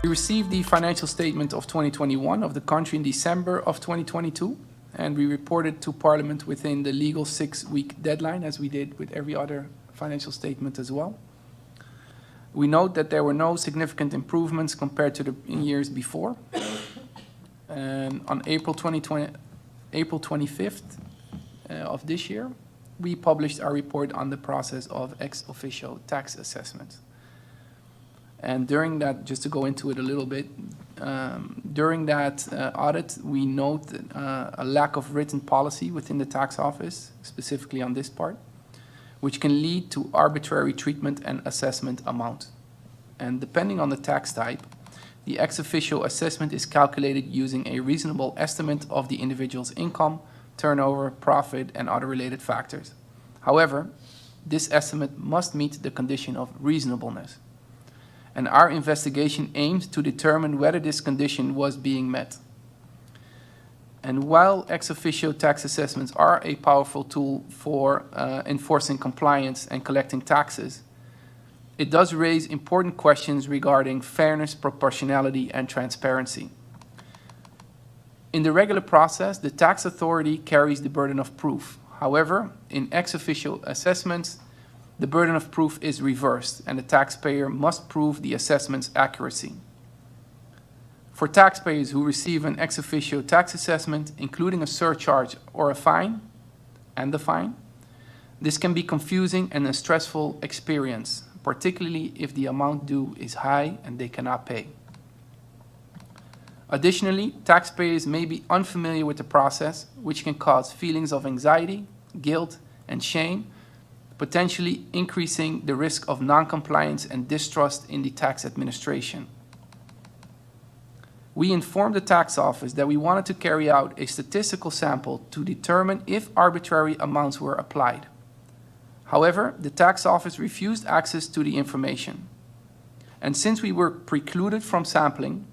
We received the financial statement of 2021 of the country in December of 2022, and we reported to Parliament within the legal 6-week deadline, as we did with every other financial statement as well. We note that there were no significant improvements compared to the years before. And on April 25th of this year, we published our report on the process of ex officio tax assessment. And during that, just to go into it a little bit, during that audit, we note a lack of written policy within the tax office, specifically on this part, which can lead to arbitrary treatment and assessment amount. And depending on the tax type, the ex officio assessment is calculated using a reasonable estimate of the individual's income, turnover, profit, and other related factors. However, this estimate must meet the condition of reasonableness. And our investigation aimed to determine whether this condition was being met. And while ex officio tax assessments are a powerful tool for enforcing compliance and collecting taxes, it does raise important questions regarding fairness, proportionality, and transparency. In the regular process, the tax authority carries the burden of proof. However, in ex officio assessments, the burden of proof is reversed, and the taxpayer must prove the assessment's accuracy. For taxpayers who receive an ex officio tax assessment, including a surcharge or a fine, and the fine, this can be confusing and a stressful experience, particularly if the amount due is high and they cannot pay. Additionally, taxpayers may be unfamiliar with the process, which can cause feelings of anxiety, guilt, and shame, potentially increasing the risk of non-compliance and distrust in the tax administration. We informed the tax office that we wanted to carry out a statistical sample to determine if arbitrary amounts were applied. However, the tax office refused access to the information. And since we were precluded from sampling,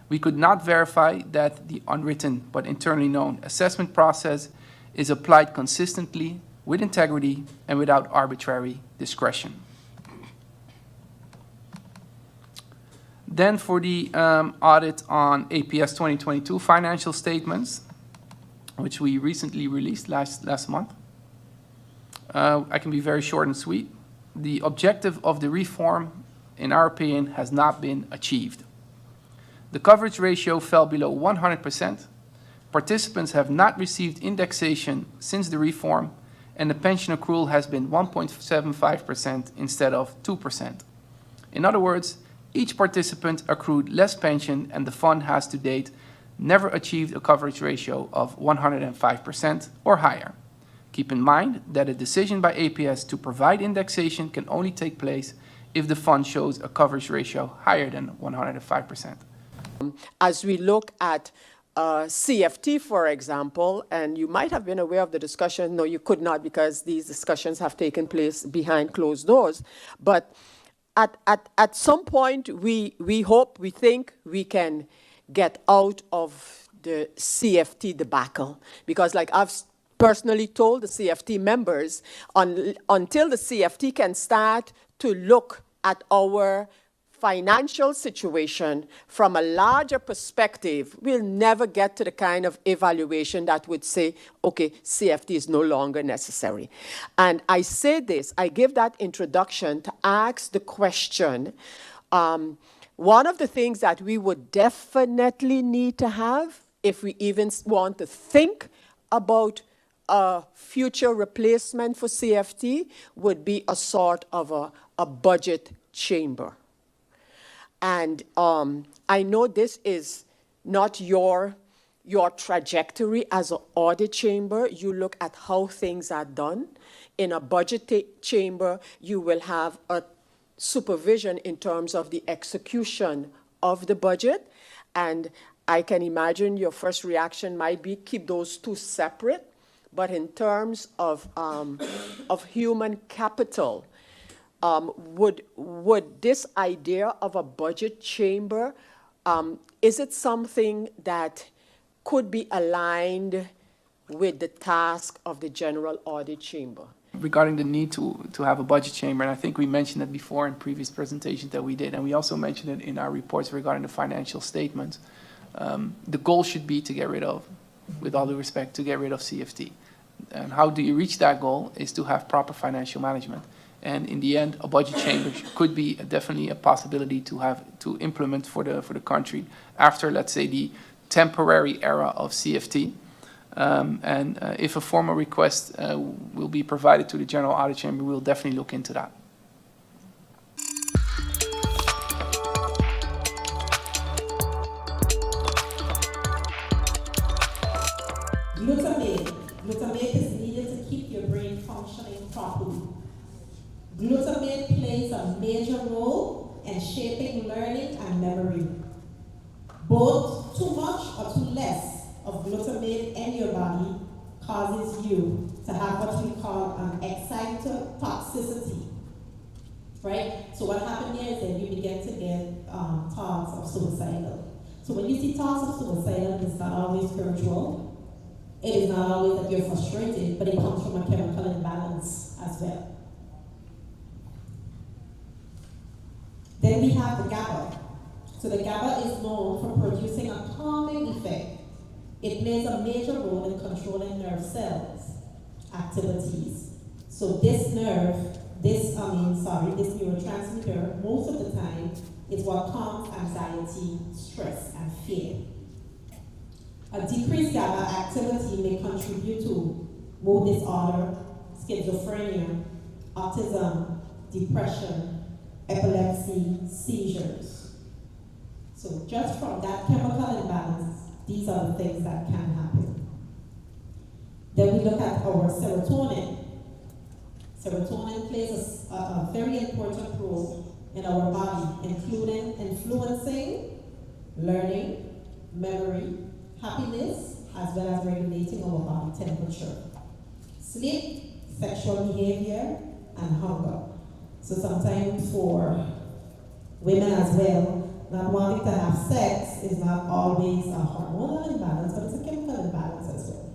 we could not verify that the unwritten but internally known assessment process is applied consistently, with integrity, and without arbitrary discretion. Then for the audit on APS 2022 financial statements, which we recently released last month. I can be very short and sweet. The objective of the reform, in our opinion, has not been achieved. The coverage ratio fell below 100%. Participants have not received indexation since the reform, and the pension accrual has been 1.75% instead of 2%. In other words, each participant accrued less pension, and the fund has to date never achieved a coverage ratio of 105% or higher. Keep in mind that a decision by APS to provide indexation can only take place if the fund shows a coverage ratio higher than 105%. As we look at CFT, for example, and you might have been aware of the discussion, no, you could not, because these discussions have taken place behind closed doors, but at some point, we hope, we think we can get out of the CFT debacle, because like I've personally told the CFT members, until the CFT can start to look at our financial situation from a larger perspective, we'll never get to the kind of evaluation that would say, okay, CFT is no longer necessary. And I say this, I give that introduction to ask the question, one of the things that we would definitely need to have, if we even want to think about a future replacement for CFT, would be a sort of a budget chamber. And I know this is not your trajectory as an audit chamber. You look at how things are done. In a budget chamber, you will have a supervision in terms of the execution of the budget. And I can imagine your first reaction might be keep those two separate. But in terms of human capital, would this idea of a budget chamber, is it something that could be aligned with the task of the General Audit Chamber? regarding the need to have a budget chamber, and I think we mentioned it before in previous presentations that we did, and we also mentioned it in our reports regarding the financial statements. The goal should be to get rid of, with all due respect, to get rid of CFT. And how do you reach that goal is to have proper financial management. And in the end, a budget chamber could be definitely a possibility to implement for the country after, let's say, the temporary era of CFT. If a formal request will be provided to the General Audit Chamber, we'll definitely look into that. Glutamate. Glutamate is needed to keep your brain functioning properly. Glutamate plays a major role in shaping learning and memory. Both too much or too less of glutamate in your body causes you to have what we call an excitotoxicity, right? So what happens here is that you begin to get thoughts of suicidal. So when you see thoughts of suicidal, it's not always spiritual. It is not always that you're frustrated, but it comes from a chemical imbalance as well. Then we have the GABA. So the GABA is known for producing a calming effect. It plays a major role in controlling nerve cells activities. So this neurotransmitter, most of the time, is what calms anxiety, stress, and fear. A decreased GABA activity may contribute to mood disorder, schizophrenia, autism, depression, epilepsy, seizures. So just from that chemical imbalance, these are the things that can happen. Then we look at our serotonin. Serotonin plays a very important role in our body, including influencing learning, memory, happiness, as well as regulating our body temperature, sleep, sexual behavior, and hunger. So sometimes for women as well, not wanting to have sex is not always a hormonal imbalance, but it's a chemical imbalance as well.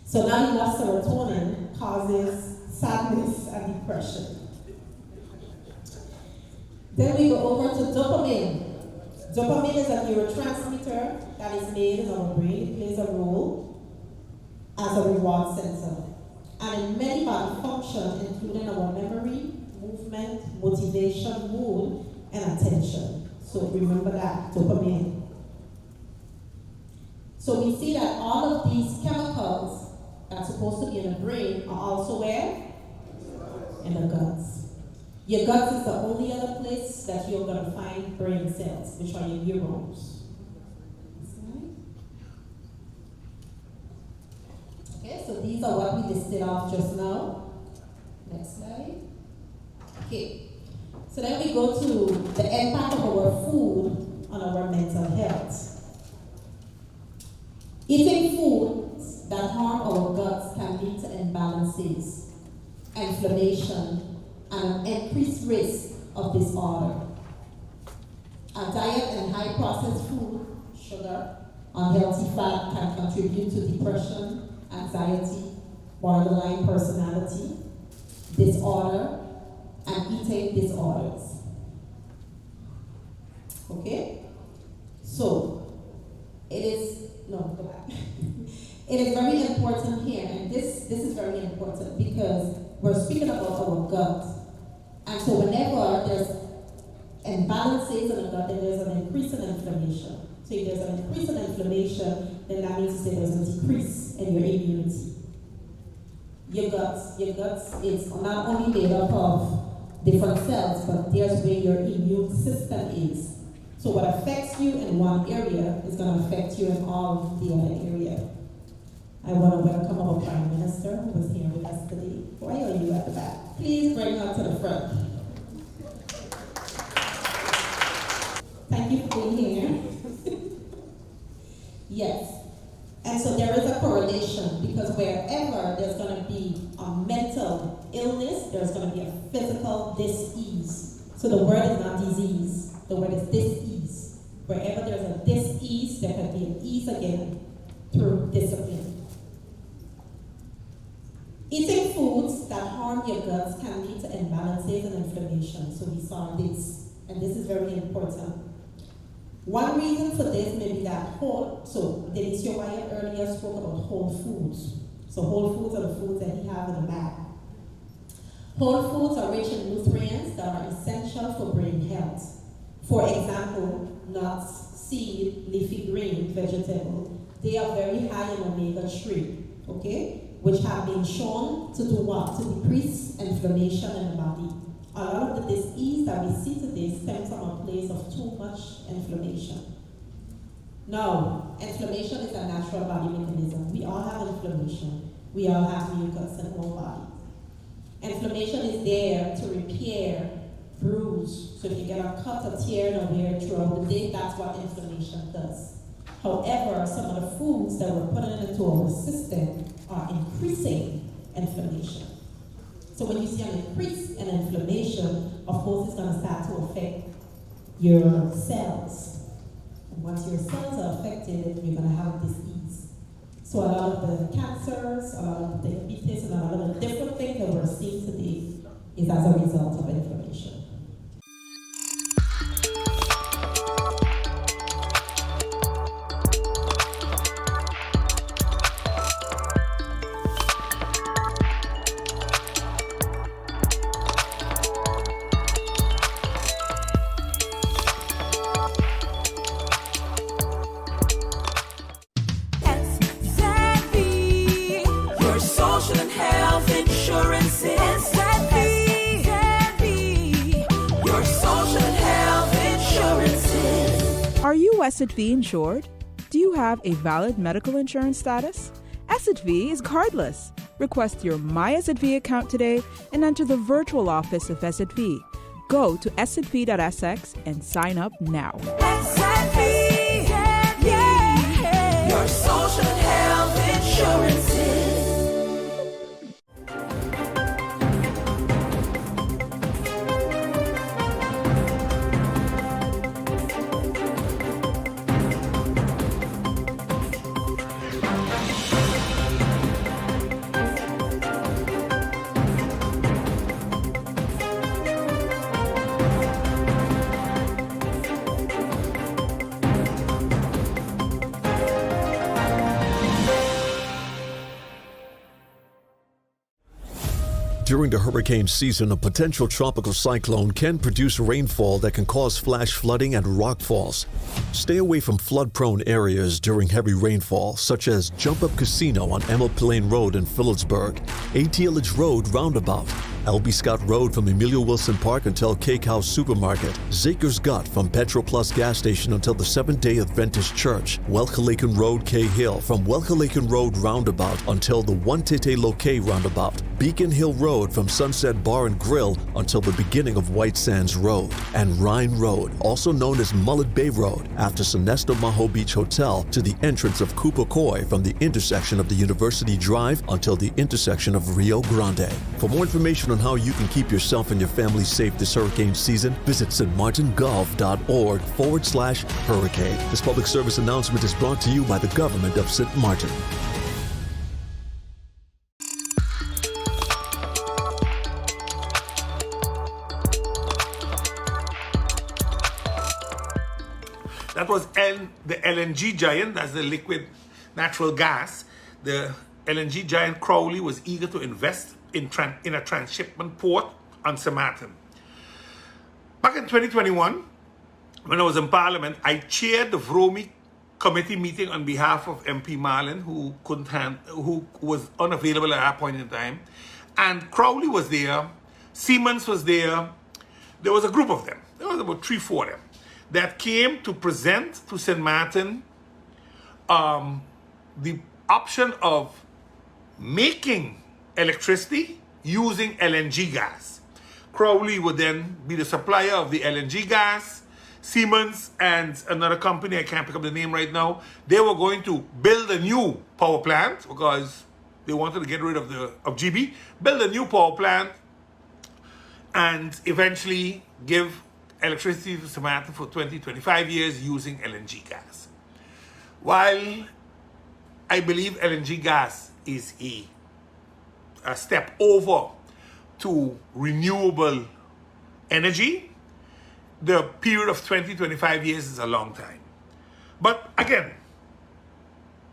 So not enough serotonin causes sadness and depression. Then we go over to dopamine. Dopamine is a neurotransmitter that is made in our brain. It plays a role as a reward sensor. And in many body functions, including our memory, movement, motivation, mood, and attention. So remember that, dopamine. So we see that all of these chemicals that are supposed to be in the brain are also where? In the guts. Your guts is the only other place that you're going to find brain cells, which are your neurons. Okay, so these are what we listed off just now. Next slide. Okay, so then we go to the impact of our food on our mental health. Eating foods that harm our guts can lead to imbalances, inflammation, and an increased risk of disorder. A diet in high processed food, sugar, unhealthy fat can contribute to depression, anxiety, borderline personality, disorder, and eating disorders. Okay? So, it is very important here, and this is very important because we're speaking about our gut. And so whenever there's imbalances in the gut, then there's an increase in inflammation. So if there's an increase in inflammation, then that means that there's a decrease in your immunity. Your guts is not only made up of different cells, but there's where your immune system is. So what affects you in one area is going to affect you in all the other area. I want to welcome our Prime Minister who was here with us today. Why are you at the back? Please bring her to the front. Thank you for being here. Yes. And so there is a correlation because wherever there's going to be a mental illness, there's going to be a physical dis-ease. So the word is not disease, the word is dis-ease. Wherever there's a dis-ease, there can be an ease again through discipline. Eating foods guts can lead to imbalances and inflammation. So we saw this, and this is very important. One reason for this may be that so Delicia Wyatt earlier spoke about whole foods. So whole foods are the foods that he have in the bag. Whole foods are rich in nutrients that are essential for brain health. For example, nuts, seed, leafy green, vegetable, they are very high in omega-3, okay? Which have been shown to do what? To decrease inflammation in the body. A lot of the disease that we see today stems from a place of too much inflammation. Now, inflammation is a natural body mechanism. We all have inflammation. We all have mucus in our body. Inflammation is there to repair, bruise. So if you get a cut, a tear, and a wear throughout the day, that's what inflammation does. However, some of the foods that we're putting into our system are increasing inflammation. So when you see an increase in inflammation, of course it's going to start to affect your cells. And once your cells are affected, you're going to have disease. So a lot of the cancers, a lot of the diabetes, and a lot of the different things that we're seeing today is as a result of inflammation. Are you SXM insured? Do you have a valid medical insurance status? SXM is cardless. Request your My SXM account today and enter the virtual office of SXM. Go to sxv.sx and sign up now. SXM, yeah. Your social and health insurances. During the hurricane season, a potential tropical cyclone can produce rainfall that can cause flash flooding and rockfalls. Stay away from flood-prone areas during heavy rainfall, such as Jump Up Casino on Emil Plain Road in Phillipsburg, ATLH Road Roundabout, L.B. Scott Road from Emilio Wilson Park until Cake House Supermarket, Zaker's Gut from Petro Plus gas station until the Seventh-day Adventist Church, Welchalaken Road K Hill from Welchalaken Road Roundabout until the One Tete Loke Roundabout, Beacon Hill Road from Sunset Bar and Grill until the beginning of White Sands Road, and Rhine Road, also known as Mullet Bay Road, after Sonesto Maho Beach Hotel to the entrance of Cooper Coy from the intersection of the University Drive until the intersection of Rio Grande. For more information on how you can keep yourself and your family safe this hurricane season, visit stmartingolf.org/hurricane. This public service announcement is brought to you by the government of St. Martin. That was the LNG giant, that's the liquid natural gas. The LNG giant Crowley was eager to invest in a transshipment port on St. Martin. Back in 2021, when I was in Parliament, I chaired the VROMI committee meeting on behalf of MP Marlin, who was unavailable at that point in time. And Crowley was there, Siemens was there. There was a group of them. There was about 3-4 of them that came to present to St. Martin the option of making electricity using LNG gas. Crowley would then be the supplier of the LNG gas. Siemens and another company, I can't pick up the name right now, they were going to build a new power plant because they wanted to get rid of GB, build a new power plant and eventually give electricity to St. Martin for 20-25 years using LNG gas. While I believe LNG gas is a step over to renewable energy, the period of 20-25 years is a long time. But again,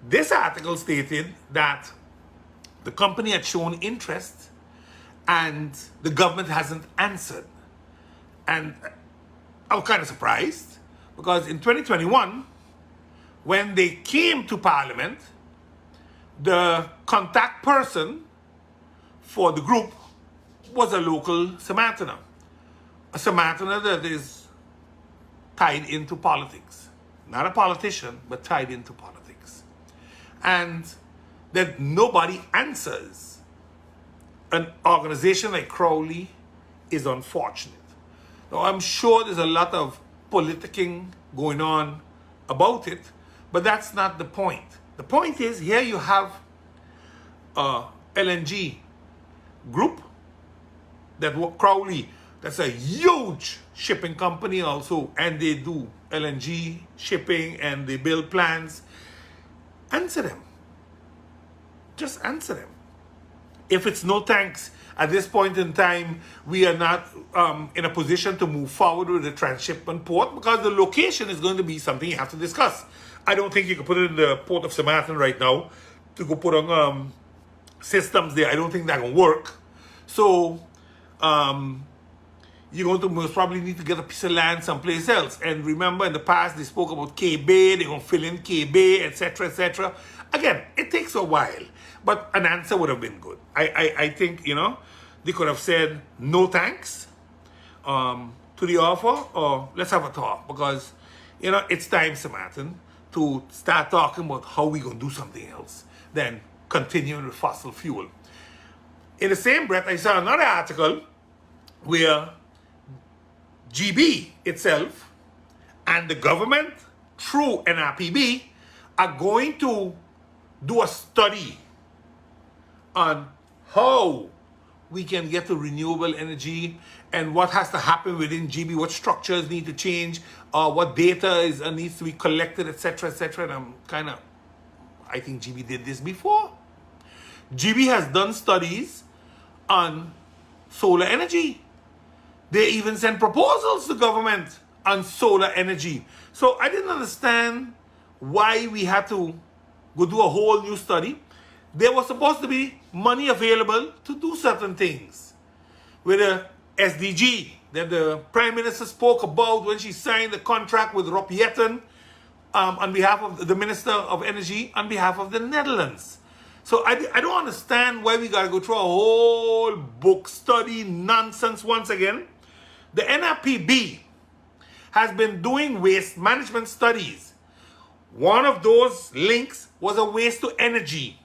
this article stated that the company had shown interest and the government hasn't answered. And I was kind of surprised because in 2021, when they came to Parliament, the contact person for the group was a local Samaritaner. A Samaritaner that is tied into politics. Not a politician, but tied into politics. And that nobody answers an organization like Crowley is unfortunate. Now, I'm sure there's a lot of politicking going on about it, but that's not the point. The point is, here you have a LNG group that Crowley, that's a huge shipping company also, and they do LNG shipping and they build plants. Answer them. Just answer them. If it's no thanks, at this point in time, we are not in a position to move forward with the transshipment port because the location is going to be something you have to discuss. I don't think you can put it in the port of Samaritan right now to go put on systems there. I don't think that will work. So you're going to most probably need to get a piece of land someplace else. And remember, in the past, they spoke about K-Bay, they're going to fill in K-Bay, etc., etc. Again, it takes a while, but an answer would have been good. I think, you know, they could have said no thanks to the offer, or let's have a talk, because, you know, it's time, Samaritan, to start talking about how we're going to do something else than continuing with fossil fuel. In the same breath, I saw another article where GB itself and the government, through NRPB, are going to do a study on how we can get to renewable energy and what has to happen within GB, what structures need to change, what data needs to be collected, etc., etc. And I think GB did this before. GB has done studies on solar energy. They even sent proposals to government on solar energy. So I didn't understand why we had to go do a whole new study. There was supposed to be money available to do certain things. With the SDG that the Prime Minister spoke about when she signed the contract with Rob Jetten on behalf of the Minister of Energy on behalf of the Netherlands. So I don't understand why we got to go through a whole book study nonsense once again. The NRPB has been doing waste management studies. One of those links was a waste to energy.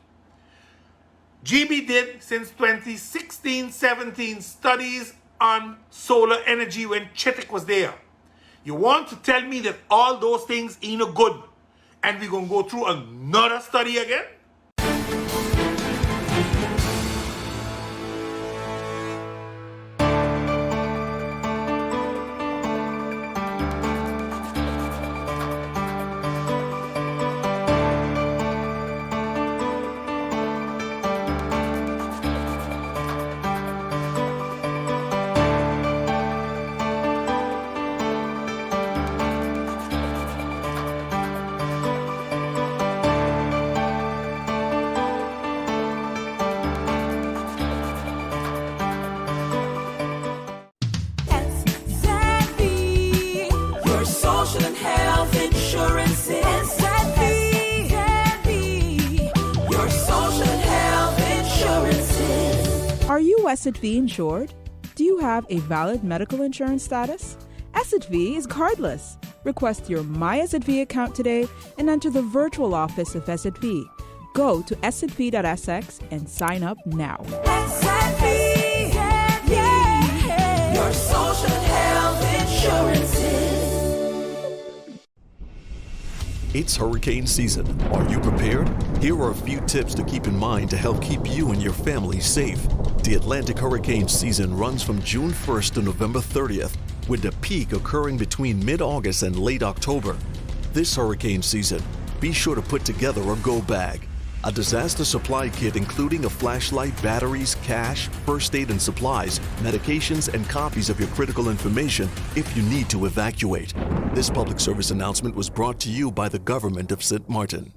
GB did since 2016-17 studies on solar energy when Chetik was there. You want to tell me that all those things ain't good and we're going to go through another study again? Are you SXM insured? Do you have a valid medical insurance status? SXM is cardless. Request your My SXM account today and enter the virtual office of SXM. Go to sxv.sx and sign up now. SXM, yeah, your social health insurances. It's hurricane season. Are you prepared? Here are a few tips to keep in mind to help keep you and your family safe. The Atlantic hurricane season runs from June 1st to November 30th, with the peak occurring between mid-August and late October. This hurricane season, be sure to put together a go bag. A disaster supply kit including a flashlight, batteries, cash, first aid and supplies, medications, and copies of your critical information if you need to evacuate. This public service announcement was brought to you by the government of St. Martin.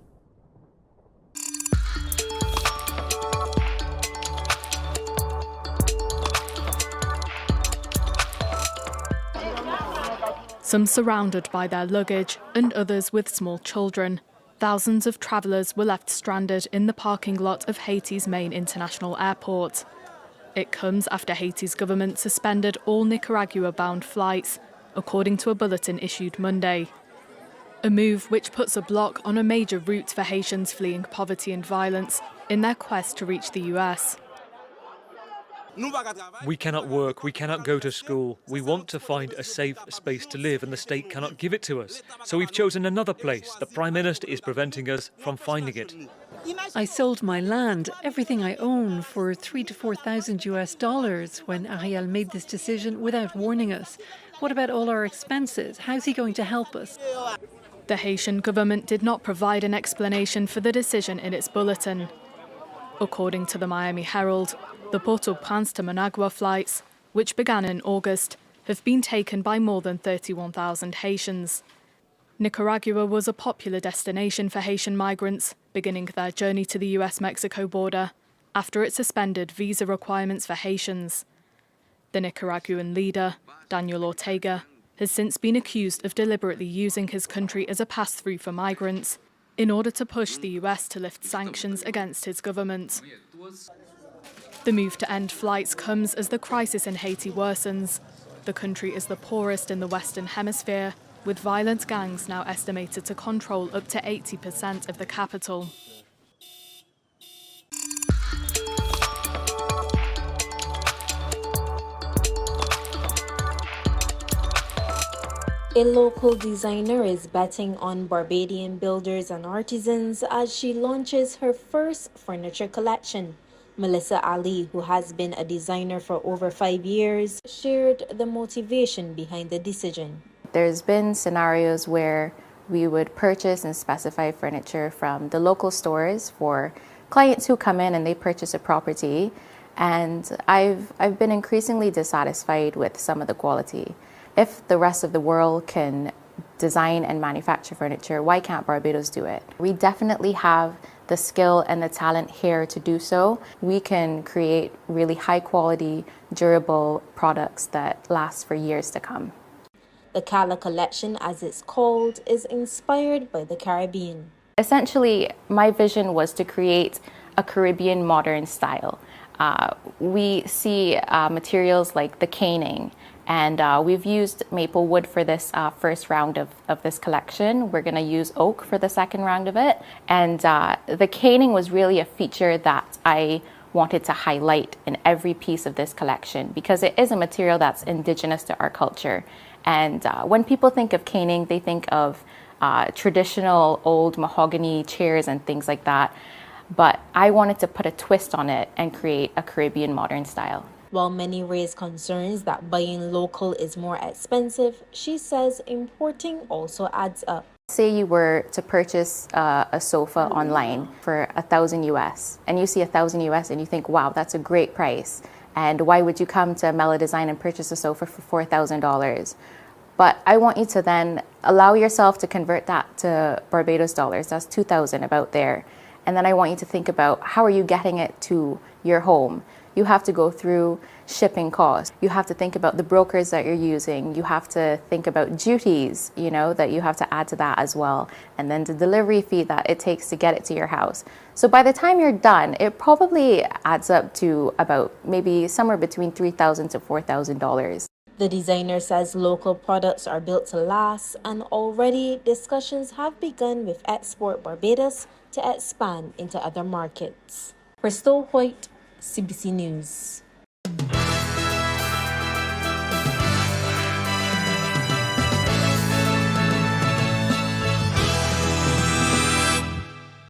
Some surrounded by their luggage and others with small children. Thousands of travellers were left stranded in the parking lot of Haiti's main international airport. It comes after Haiti's government suspended all Nicaragua-bound flights, according to a bulletin issued Monday. A move which puts a block on a major route for Haitians fleeing poverty and violence in their quest to reach the US. We cannot work, we cannot go to school. We want to find a safe space to live and the state cannot give it to us. So we've chosen another place. The Prime Minister is preventing us from finding it. I sold my land, everything I own, for $3,000 to $4,000 when Ariel made this decision without warning us. What about all our expenses? How's he going to help us? The Haitian government did not provide an explanation for the decision in its bulletin. According to the Miami Herald, the Port-au-Prince to Managua flights, which began in August, have been taken by more than 31,000 Haitians. Nicaragua was a popular destination for Haitian migrants beginning their journey to the US-Mexico border after it suspended visa requirements for Haitians. The Nicaraguan leader, Daniel Ortega, has since been accused of deliberately using his country as a pass-through for migrants in order to push the US to lift sanctions against his government. The move to end flights comes as the crisis in Haiti worsens. The country is the poorest in the Western Hemisphere, with violent gangs now estimated to control up to 80% of the capital. A local designer is betting on Barbadian builders and artisans as she launches her first furniture collection. Melissa Ali, who has been a designer for over 5 years, shared the motivation behind the decision. There's been scenarios where we would purchase and specify furniture from the local stores for clients who come in and they purchase a property, and I've been increasingly dissatisfied with some of the quality. If the rest of the world can design and manufacture furniture, why can't Barbados do it? We definitely have the skill and the talent here to do so. We can create really high quality, durable products that last for years to come. The Kala collection, as it's called, is inspired by the Caribbean. Essentially, my vision was to create a Caribbean modern style. We see materials like the caning, and we've used maple wood for this first round of this collection. We're going to use oak for the second round of it. And the caning was really a feature that I wanted to highlight in every piece of this collection because it is a material that's indigenous to our culture. And when people think of caning, they think of traditional old mahogany chairs and things like that. But I wanted to put a twist on it and create a Caribbean modern style. While many raise concerns that buying local is more expensive, she says importing also adds up. Say you were to purchase a sofa online for $1,000 US, and you see $1,000 US and you think, wow, that's a great price. And why would you come to Mela Design and purchase a sofa for $4,000? But I want you to then allow yourself to convert that to Barbados dollars. That's 2,000 about there. And then I want you to think about how are you getting it to your home. You have to go through shipping costs. You have to think about the brokers that you're using. You have to think about duties, that you have to add to that as well. And then the delivery fee that it takes to get it to your house. So by the time you're done, it probably adds up to about maybe somewhere between $3,000 to $4,000. The designer says local products are built to last, and already discussions have begun with Export Barbados to expand into other markets. Crystal White, CBC News.